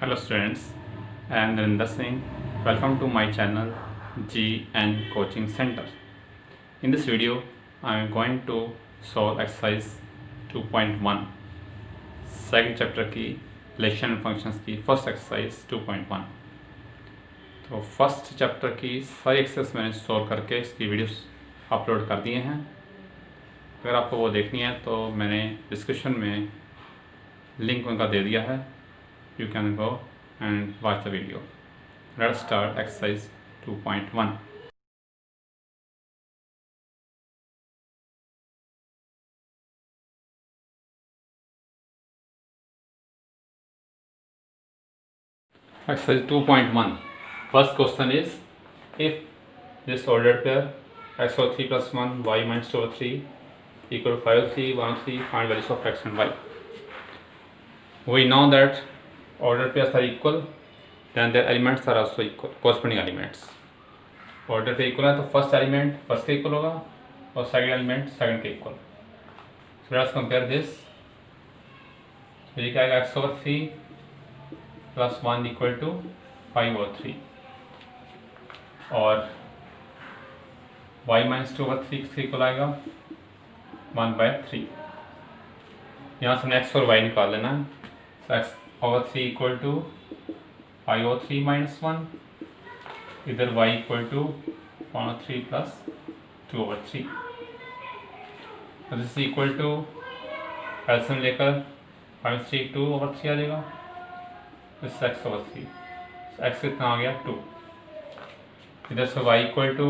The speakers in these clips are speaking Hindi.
Hello students, I am Narinder Singh. Welcome to my channel GN Coaching Center. In this video, I am going to solve exercise 2.1 second chapter की रिलेशन एंड फंक्शंस की फर्स्ट एक्सरसाइज 2.1। तो फर्स्ट चैप्टर की सारी एक्सरसाइज मैंने सॉल्व करके इसकी वीडियोस अपलोड कर दिए हैं। अगर आपको वो देखनी है तो मैंने डिस्क्रिप्शन में लिंक उनका दे दिया है। You can go and watch the video. Let's start exercise 2.1. Exercise 2.1. First question is, if this ordered pair x over 3 plus 1 y minus 2 over 3 equal to 5 over 3 1 over 3, find values of x and y. We know that ordered pairs are equal, then their elements are also equal, corresponding elements. Order पे इक्वल है तो फर्स्ट एलिमेंट फर्स्ट के इक्वल होगा और सेकंड एलिमेंट सेकंड के equal. So let's compare this. ये क्या आएगा x over 3 plus 1 equal to 5 over 3 और y माइनस 2 over 3 किसके इक्वल आएगा 1/3। यहाँ से x और y निकाल लेना है। so x over 3 equal to 5 over 3 minus 1, इधर y equal to 1 over 3 plus 2 over 3। तो दिस इक्वल टू एल्सियम लेकर 5 3 2 over 3 आ जाएगा। दिस x over 3, x कितना आ गया 2। इधर से y इक्वल टू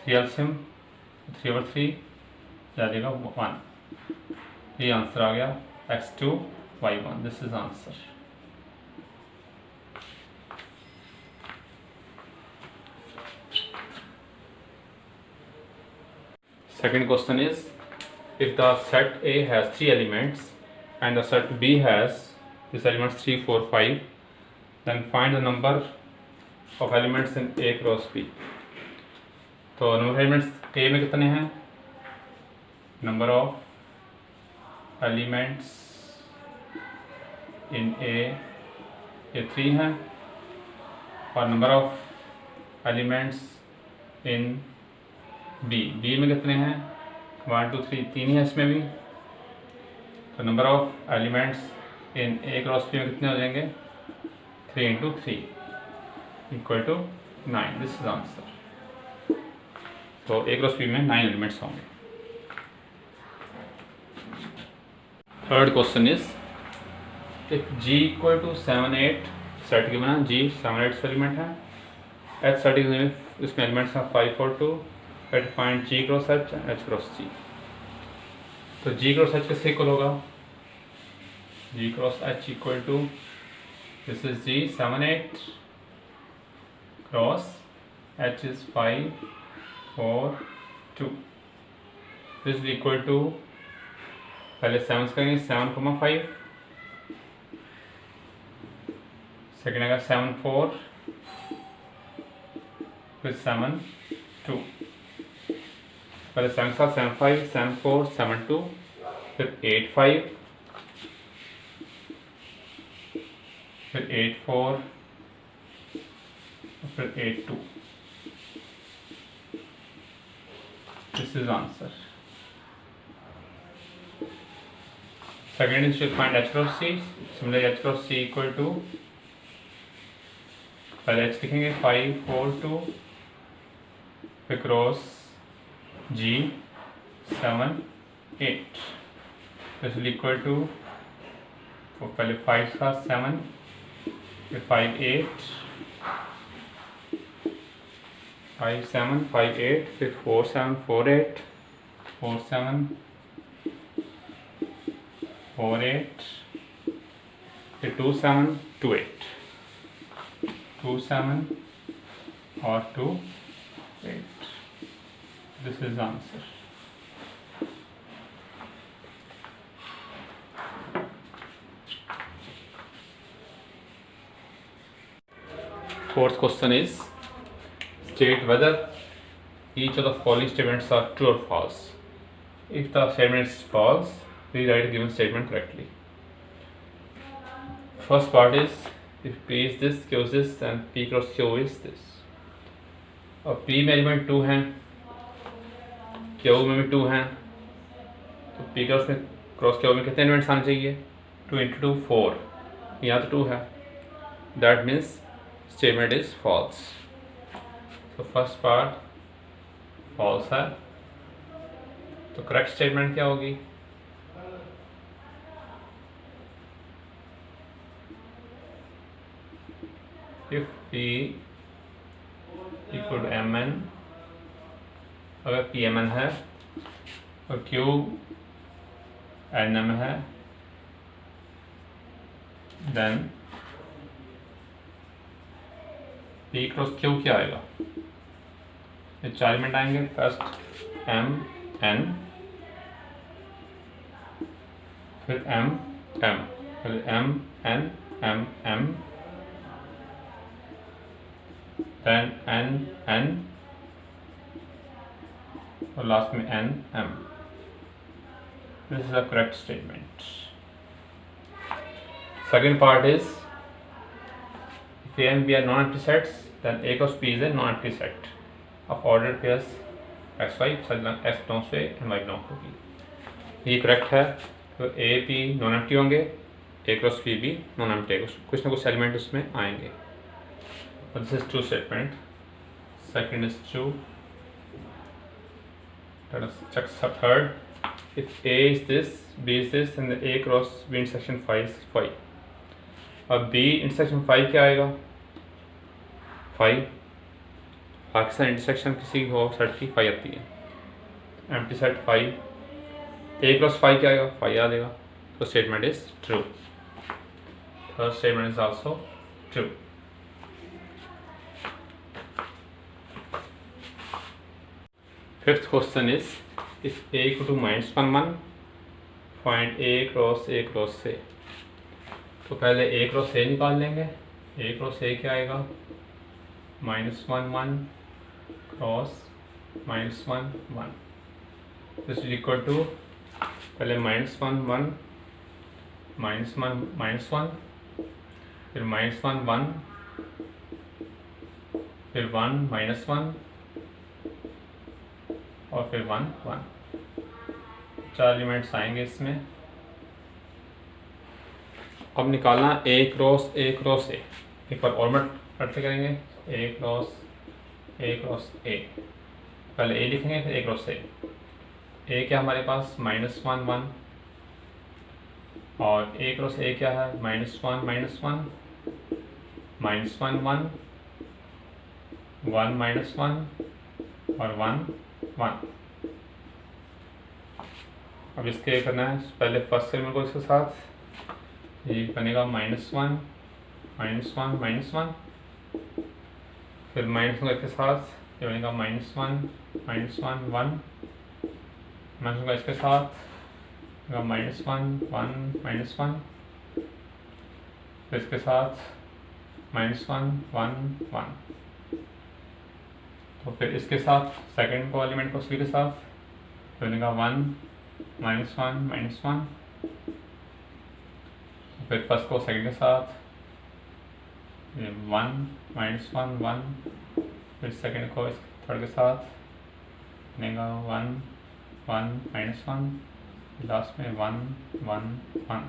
3 एल्सियम 3 over 3 आ जाएगा 1। ये आंसर आ गया x2 y1। This is answer. Second question is, if the set A has 3 elements and the set B has these elements 3 4 5, then find the number of elements in A cross B. तो नंबर एलिमेंट्स A में कितने हैं? Number of elements in A ये 3 हैं और number of elements in B में कितने हैं 1 2 3 3 ही है इसमें भी। तो number of elements in A cross B में कितने हो जाएंगे 3 into 3 equal to 9। This is answer. तो ए क्रॉस बी में 9 एलिमेंट्स होंगे। Third question is, if G equal to 7 8 set given है, जी 7 8 एलिमेंट है, एच सेट इसमें एलिमेंट्स हैं 5 4 2, find G cross H H cross G. तो जी क्रॉस एच किससे इक्वल होगा? G cross H equal to this is G 7 8 cross H is 5 4 2। This is equal to, पहले 7 करेंगे 7 5, सेकेंड आएगा 7 4 फिर 7 2, पहले 7 7 7 5 7 4 7 2 फिर 8 5 फिर 8 4 फिर 8 2। This is answer. Second is to find H cross C. Similar H cross C equal to, पहले एच लिखेंगे 5 4 2 फिर cross G 7 8। This is equal to, तो पहले 5 था 7 फिर 5 8 5 7 5 8 फिर 4 7 4 8 4 7 4 8 फिर 2 7 2 8 2 7 और 2 8। This is answer. Fourth question is, state whether each of the following statements are true or false. If the statement is false, rewrite given statement correctly. First part is if P is this, Q is this and P cross Q is this. और P में एलिमेंट 2 हैं, Q में भी 2 हैं, तो P क्रॉस Q में कितने एलिमेंट्स आने चाहिए? 2 × 2 4, यहाँ तो 2 है, that means statement is false. तो फर्स्ट पार्ट फॉल्स है, तो करेक्ट स्टेटमेंट क्या होगी? If P equal to Mn, अगर P Mn है और Q Nm है, देन P क्रॉस Q क्या आएगा? ये 4 एलिमेंट आएंगे. फर्स्ट M N, फिर M M, फिर M N M M, then N N और लास्ट में N M. This is a correct statement. Second part is if A and B are non-empty sets, then A cross P is a non-empty set of ordered pairs x y such that x belongs to A and y belongs to B. ये करेक्ट है. तो A P नॉन एम्प्टी होंगे, A क्रॉस P भी नॉन एम्प्टी, कुछ ना कुछ एलिमेंट उसमें आएंगे. This is true statement. Second is true. Let us check third. If A is this, B is this, and the A cross B intersection phi is phi. अब B intersection phi क्या आएगा? Phi. अक्सर इंटरसेक्शन किसी हो सेट की phi आती है. Empty set phi. A cross phi क्या आएगा? Phi आ जाएगा. तो statement is true. Third statement is also true. Fifth question is if A equal to -1 1, find A cross A cross A. तो पहले A cross A निकाल लेंगे. A cross A क्या आएगा? -1 1 cross -1 1. This is equal to पहले -1 1 -1 -1, फिर -1 1, फिर 1 -1 और फिर 1 1. 4 एलिमेंट्स आएंगे इसमें. अब निकालना A cross A cross A. एक बार और मल्टीप्लाई करेंगे. A cross A. पहले A लिखेंगे फिर A क्रॉस A. A क्या हमारे पास? -1 1 और A क्रॉस A क्या है? -1 -1 -1 1 1 -1 और 1 1. अब इसके करना है पहले फर्स्ट एलिमेंट को इसके साथ. ये बनेगा -1 -1 -1, फिर -1 के साथ ये बनेगा -1 -1 1, -1 इसके साथ -1 1 -1, फिर इसके साथ -1 1 1. तो फिर इसके साथ सेकंड को एलिमेंट को सी के साथ तो बनेगा 1 -1 -1, फिर फर्स्ट को सेकंड के साथ 1 -1 1, फिर सेकंड को थर्ड के साथ बनेगा 1 1 -1, लास्ट में 1 1 1.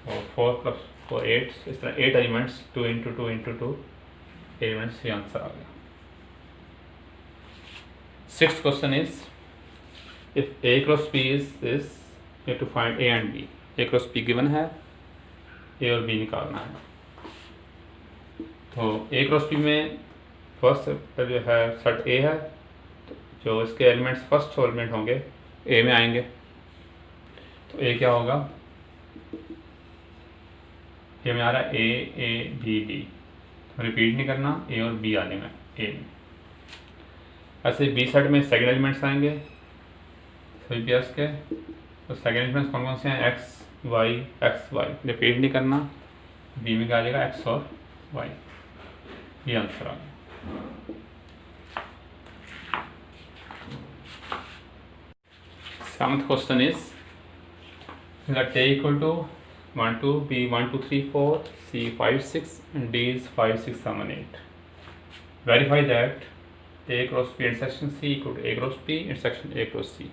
तो 4 + 4 8. इस तरह 8 एलिमेंट्स 2 × 2 × 2 एलिमेंट्स ये आंसर आ गया. Sixth question is if A cross P is this, you have to find A and B. A cross P given है, A और B निकालना है. तो A cross P में फर्स्ट जो है सेट A है, तो जो इसके एलिमेंट्स फर्स्ट एलिमेंट होंगे A में आएंगे. तो A क्या होगा? A में आ रहा है A A B B. Repeat नहीं करना, A और B आने में A में. ऐसे B सेट में सेकंड एलिमेंट्स आएंगे सभी पेयर्स के. तो सेकंड एलिमेंट्स कौन कौन से हैं? x y. रिपीट नहीं करना, B में क्या आ जाएगा? x और y. ये आंसर आ गया. Seventh question is let A equal to 1 2 B 1 2 3 4 C 5 6 and D is 5 6 7 8. Verify that A cross B intersection C equal to A cross B intersection A cross C.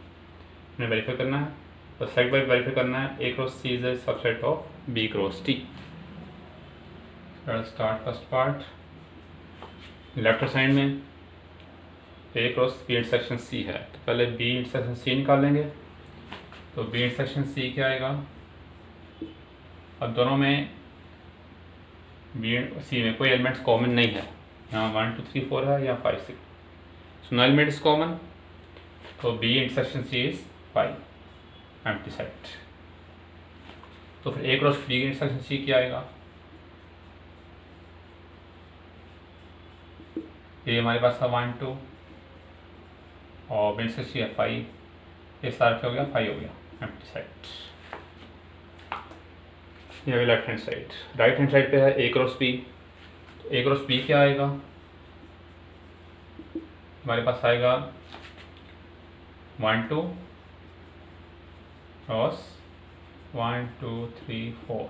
हमें वेरीफाई करना है तो सेट बाय वेरीफाई करना है A cross C is a subset of B cross T. Let's start first part. Left side में A cross B intersection C है तो पहले B इंटरसेक्शन C निकालेंगे तो B इंटरसेक्शन C क्या आएगा। अब दोनों में B C में कोई एलिमेंट्स कॉमन नहीं है, यहाँ 1 2 3 4 है, यहाँ 5 6, so no element is common तो B intersection C is 5 empty set. तो फिर A cross B intersection C क्या आएगा। ये हमारे पास था 1 2 और B इंटरसेक्शन है 5, ये सारा क्या हो गया 5 हो गया एम्प्टी सेट। ये left hand side, right hand side पे है A cross B। A cross B क्या आएगा, हमारे पास आएगा 1 2 cross 1 2 3 4,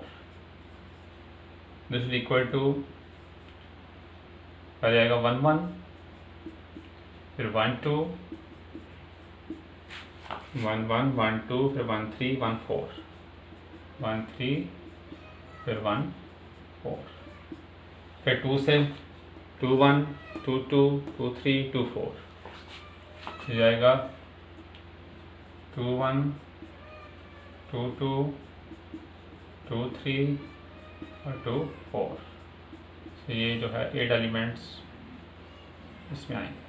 this is equal to पहले आएगा 1 1 फिर 1 2 1 1 1 2 फिर 1 3 1 4 1 3 फिर 1 4 फिर 2 से 2 1 2 2 2 3 2 4 ये आएगा 2 1 2 2 2 3 और 2 4। तो ये जो है 8 एलिमेंट्स इसमें आएंगे।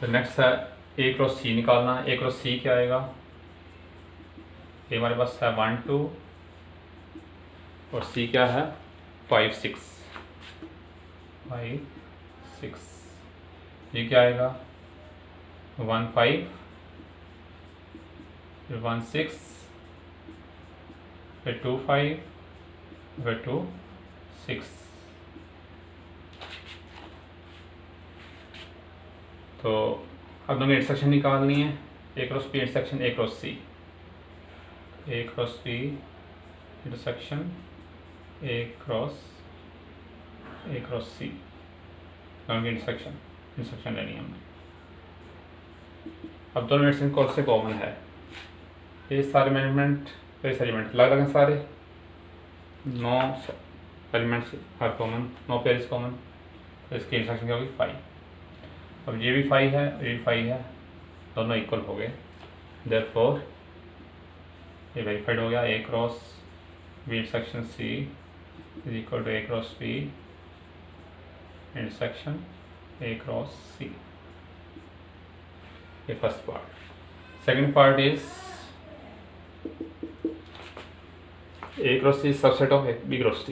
तो नेक्स्ट है A क्रॉस C निकालना। A क्रॉस C क्या आएगा, ये हमारे पास है 1 2 और C क्या है 5 6 5 6, ये क्या आएगा 1 5 फिर 1 6 फिर 2 5 फिर 2 6। तो अब हमें इंटरसेक्शन निकालनी है A cross B intersection A cross C, A cross B intersection A cross C दोनों इंटरसेक्शन लेनी है हमने। अब दोनों इंटरसेक्शन कौन से कॉमन है, ये सारे एलिमेंट अलग अलग हैं सारे, 9 एलिमेंट्स हर कॉमन, 9 पेयर कॉमन, तो इसकी इंटरसेक्शन क्या होगी 5। अब ये भी 5 है और ये भी 5 है, दोनों इक्वल हो गए, देयरफॉर ये वेरीफाइड हो गया। A cross B intersection C is equal to A cross B intersection A cross C। ये first part. Second part is A cross C subset of B cross T।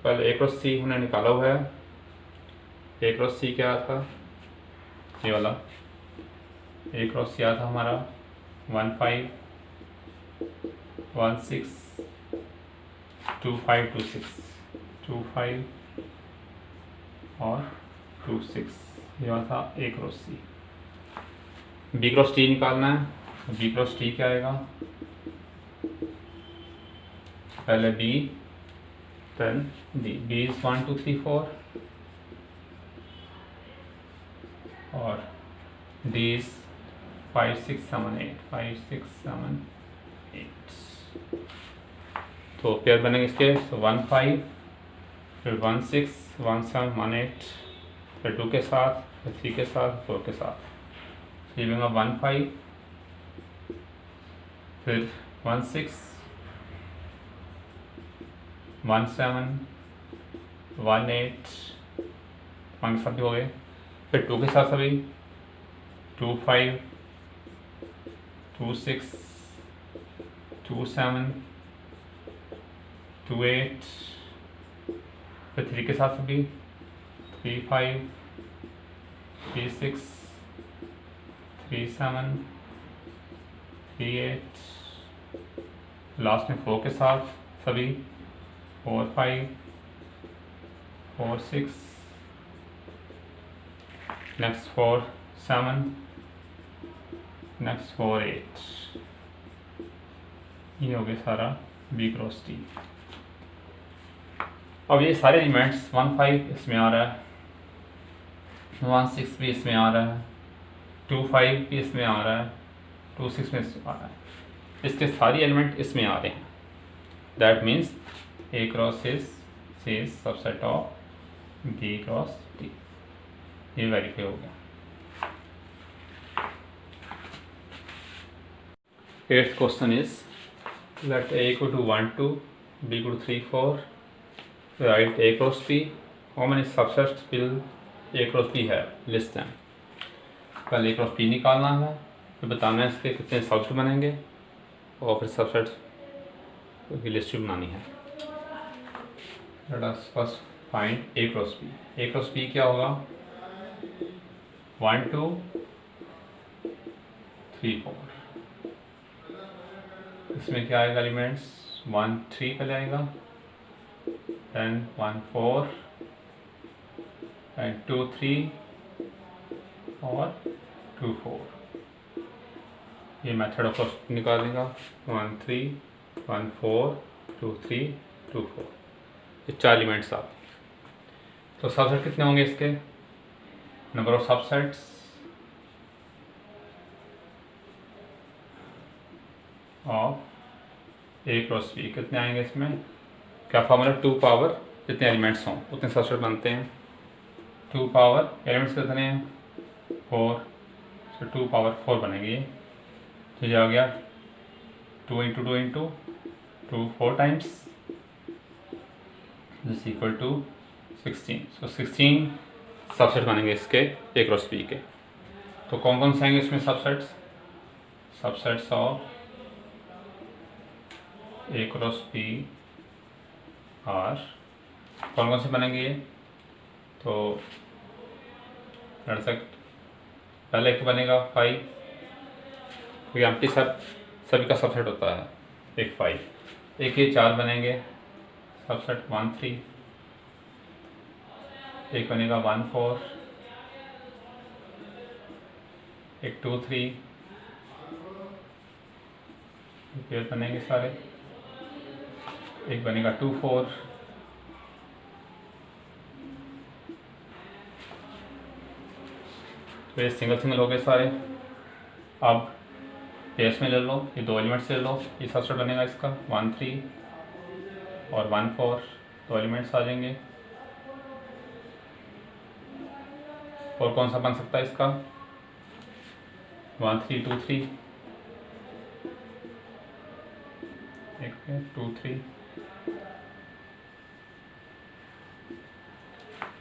पहले A क्रॉस C हमने निकाला हुआ है। A क्रॉस C क्या था, ये वाला A क्रॉस C आया था हमारा 1 5 1 6 2 5 2 6 2 5 और 2 6, ये वाला था A cross C। B cross T निकालना है। B क्रॉस T क्या आएगा, पहले B then D, B is 1 2 3 4 और D is 5 6 7 8 5 6 7 8। तो पेयर बनेंगे इसके 1 5 फिर 1 6 1 7 1 8 फिर 2 के साथ फिर 3 के साथ 4 के साथ, ये बनेगा 1 5 फिर 1 6 1 7 1 8 1 के साथ भी हो गए, फिर 2 के साथ सभी 2 5 2 6 2 7 2 8 फिर 3 के साथ सभी 3 5 3 6 3 7 3 8 लास्ट में 4 के साथ सभी 4 5 4 6 नेक्स्ट 4 7 नेक्स्ट 4 8। ये हो गया सारा बी क्रॉस टी। अब ये सारे एलिमेंट्स 1 5 इसमें आ रहा है, 1 6 भी इसमें आ रहा है, 2 5 भी इसमें आ रहा है, 2 6 में इसमें आ रहा है, इसके सारे एलिमेंट इसमें आ रहे हैं। That means A cross is subset of B cross T. ये वेरीफाई हो गया। 8th question is let A equal to 1 2, B equal to 3 4, write A cross B. How many subsets will A cross B have? List them. पहले A cross B निकालना है, फिर बताना है इसके कितने सबसेट बनेंगे और फिर सबसेट की लिस्ट भी बनानी है। Let us first find A cross B. A cross B क्या होगा? 1 2 3 4। इसमें क्या आएगा एलिमेंट्स? 1 3 का जाएगा, देन 1 4 एंड 2 3 और 2 4। ये मेथड ऑफ निकालेगा 1 3 1 4 2 3 2 4। ये 4 एलिमेंट्स आ गए। तो सबसेट कितने होंगे इसके? Number of subsets of A cross B कितने आएंगे इसमें? क्या फॉर्मूला? 2 पावर जितने एलिमेंट्स हों उतने सबसेट बनते हैं। 2 पावर एलिमेंट्स कितने हैं? 4, तो 2 पावर 4 बनेंगे ये। तो ये आ गया 2 × 2 × 2 4 times this equal to 16। So 16 subset बनेंगे इसके ए क्रॉस बी के। तो कौन कौन से आएंगे इसमें subsets? Subsets of A cross B are कौन कौन से बनेंगे ये? तो पहले एक बनेगा 5, क्योंकि एम्प्टी सभी का सबसेट होता है। एक 5, एक ये 4 बनेंगे सबसेट 1 3, एक बनेगा 1 4, एक 2 3, ये बनेंगे सारे, एक बनेगा 2 4, तो ये सिंगल हो गए सारे। अब पेयर्स में ले लो, ये 2 एलिमेंट्स ले लो, ये सबसेट बनेगा इसका 1 3 और 1 4, 2 एलिमेंट्स आ जाएंगे। और कौन सा बन सकता है इसका? 1 3 2 3, एक 2 3,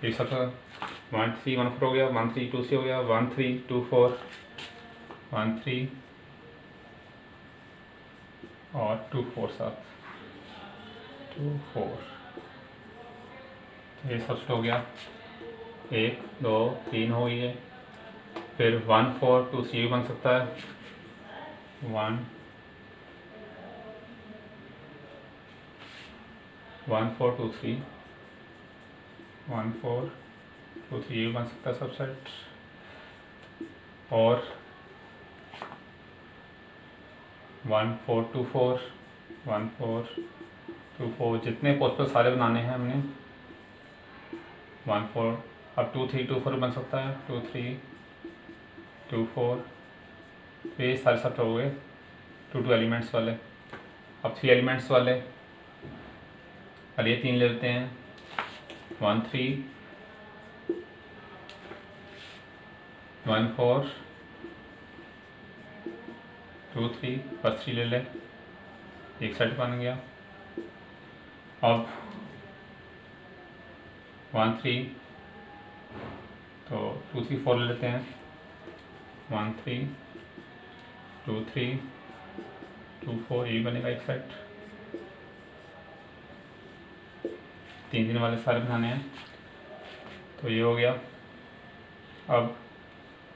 ये सब 1 3 1 4 हो गया, 1 3 2 3 हो गया, 1 3 2 4 1 3 और 2 4 साथ 2 4। ये सबसेट हो गया, 1 2 3 हो गई है। फिर 1 4 2 3 भी बन सकता है, 1 4 2 3 1 4 2 3 ये भी बन सकता है सबसेट। और 1 4 2 4 1 4 2 4 जितने पॉसिबल सारे बनाने हैं हमने। 1 4 अब 2 3 2 4 बन सकता है, 2 3 2 4। तो ये सारे सब हो गए 2 2 एलिमेंट्स वाले। अब 3 एलिमेंट्स वाले अब ये 3 ले लेते हैं, 1 3 1 4 2 3, बस 3 ले लें, एक सेट बन गया। अब 1 3 तो 2 3 4 ले लेते हैं, 1 3 2 3 2 4 ये बनेगा एक सेट। 3 3 वाले सारे बनाने हैं, तो ये हो गया। अब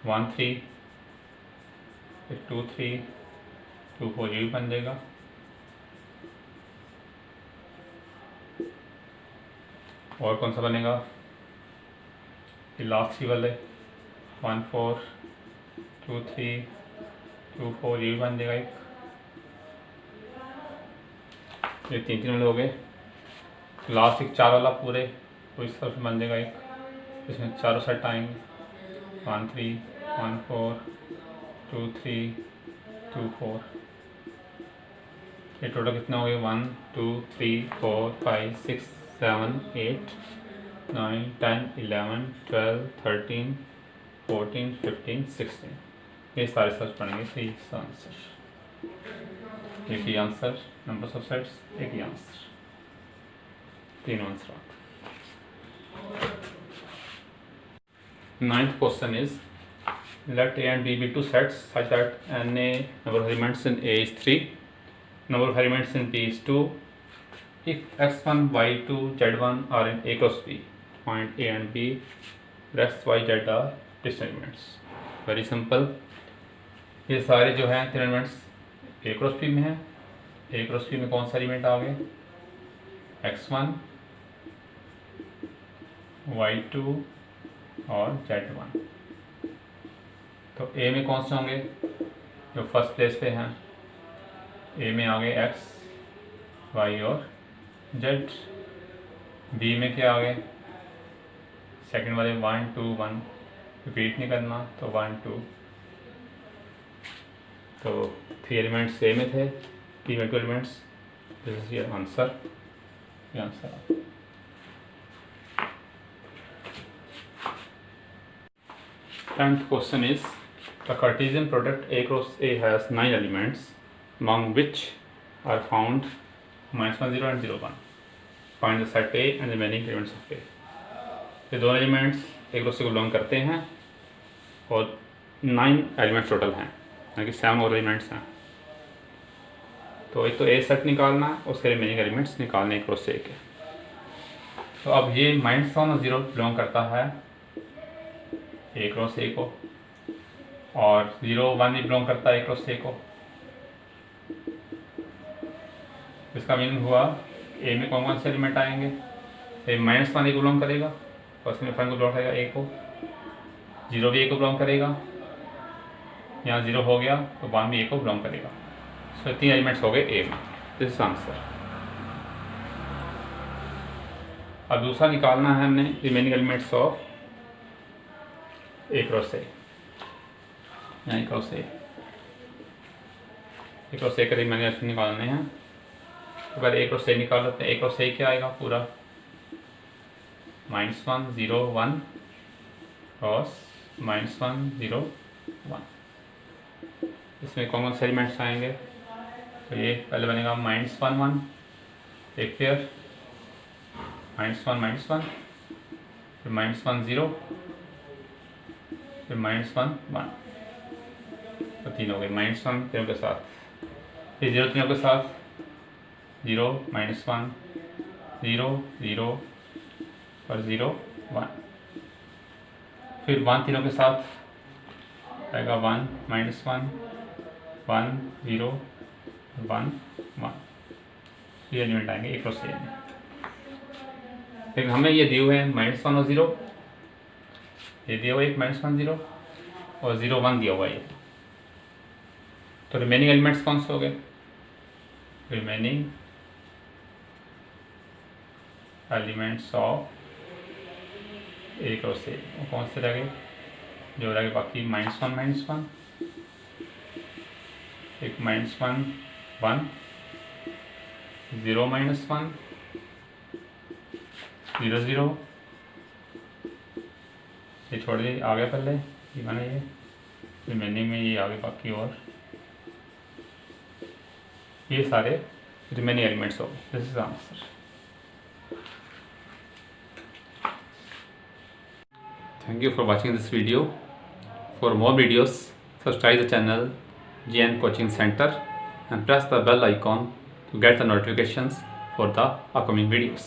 1 3 फिर 2 3 2 4 ये भी बन जाएगा। और कौन सा बनेगा? ये लास्ट 3 वाले 1 4 2 3 2 4 ये भी बन जाएगा एक। ये 3 3 वाले हो गए। लास्ट एक 4 वाला पूरे तो इस तरफ बन जाएगा एक, इसमें चारों सेट आएंगे 1 3 1 4 2 3 2 4। ये टोटल कितना हो गया 1 2 3 4 5 6 7 8 9 10 11 12 13 14 15 16। ये सारे सर्च पढ़ेंगे तो इसका आंसर एक ही आंसर, नंबर ऑफ सेट्स एक ही answer, 3 answer. 9th question is let A and B be two sets such that NA number of elements in A is 3, number of elements in B is 2. If x1, y2, z1 are in A cross B, find A and B, rest y, z are distant elements. Very simple. ये सारे जो हैं 3 एलिमेंट्स A क्रॉस B में हैं। A क्रॉस B में कौन सा एलिमेंट आ गए x1, y2 और z1। तो A में कौन से होंगे जो फर्स्ट प्लेस पे हैं? A में आ गए x, y और z। B में क्या आ गए सेकंड वाले 1 2 1, रिपीट नहीं करना तो 1 2। तो 3 एलिमेंट्स A में थे, B में 2 elements. This is your answer. ये answer. 10th question is the Cartesian product A cross A has 9 elements among which are found -1 0 and 0 1. Find the set A and the remaining elements of A. ये दोनों एलिमेंट्स A cross A को बिलोंग करते हैं और 9 एलिमेंट्स टोटल हैं, यानी कि 7 और एलिमेंट्स हैं। तो एक तो A सेट निकालना, उसके रिमेनिंग एलिमेंट्स निकालने A cross A के। तो अब ये -1 और 0 बिलोंग करता है A क्रॉस A को और 0 1 भी बिलोंग करता है A क्रॉस A को। इसका मीनिंग हुआ A में कौन कौन से एलिमेंट आएंगे? A -1 A को बिलोंग करेगा, फर्स्ट में 5 को बिलोंग करेगा A को, 0 भी A को बिलोंग करेगा, यहाँ 0 हो गया तो 1 भी A को बिलोंग करेगा। सो 3 एलिमेंट्स हो गए A में। This is answer. अब दूसरा निकालना है हमने remaining elements of A cross A, यहाँ A क्रॉस A के रिमेनिंग निकालने हैं। तो पहले A क्रॉस A निकाल लेते हैं। A क्रॉस A क्या आएगा पूरा -1 0 1 क्रॉस -1 0 1। इसमें कौन कौन से एलिमेंट्स आएंगे? तो ये पहले बनेगा -1 1 एक पेयर, -1 -1, फिर -1 0, फिर -1 1। तो 3 हो गए। -1 तीनों के साथ, फिर 0 तीनों के साथ, 0 -1 0 0 और 0 1। फिर 1 तीनों के साथ आएगा 1 -1 1 0 1 1। ये एलिमेंट आएंगे A क्रॉस A में। फिर हमें ये दिए हुए हैं -1 और 0, ये दिया हुआ एक -1 0 और 0 1 दिया हुआ है। तो रिमेनिंग एलिमेंट्स कौन से हो गए? Remaining elements of A cross A वो कौन से रह गए? जो रह गए बाकी -1 -1, एक -1 1 0 -1 0 0, ये छोड़ दी आगे पहले ये बना, ये रिमेनिंग में ये आगे बाकी और ये सारे रिमेनिंग एलिमेंट्स हो गए। This is answer. Thank you for watching this video. For more videos, subscribe the channel GN Coaching Center and press the bell icon to get the notifications for the upcoming videos.